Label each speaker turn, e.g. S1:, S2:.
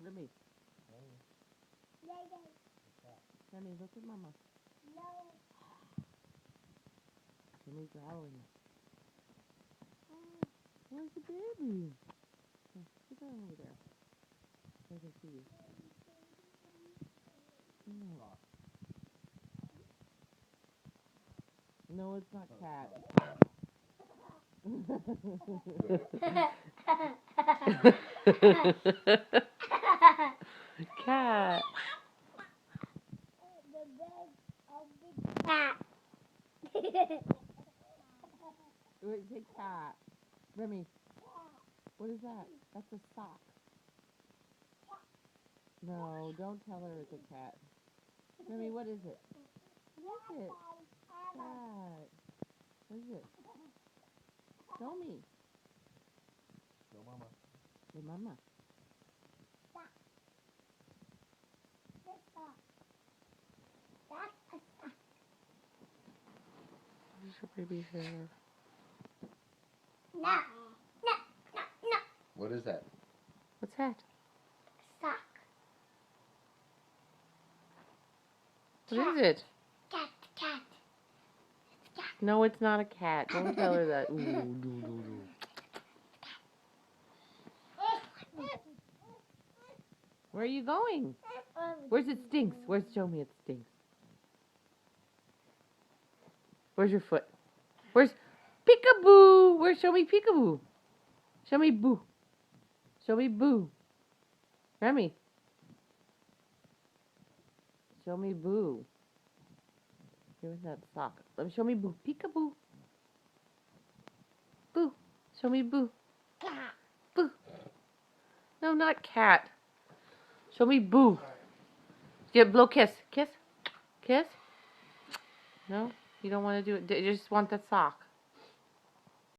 S1: Remy. Remy, look at Mama. Remy's growling. Where's the baby? Oh, sit down over there. So I can see you. No, it's not cat. Cat. Wait, say cat. Remy, what is that? That's a sock. No, don't tell her it's a cat. Remy, what is it? What is it? Cat. What is it? Show me.
S2: Show Mama.
S1: Hey, Mama. Where's your baby hair?
S3: No.
S2: What is that?
S1: What's that?
S3: Sock.
S1: What is it?
S3: Cat.
S1: No, it's not a cat. Don't tell her that. Ooh, doo, doo, doo. Where are you going? Where's it stinks? Where's show me it stinks? Where's your foot? Where's peekaboo? Where's show me peekaboo? Show me boo. Show me boo. Remy. Show me boo. Here's that sock. Let me show me boo. Peekaboo. Boo. Show me boo. Boo. No, not cat. Show me boo. Get blow kiss. Kiss. Kiss. No, you don't want to do it. You just want that sock.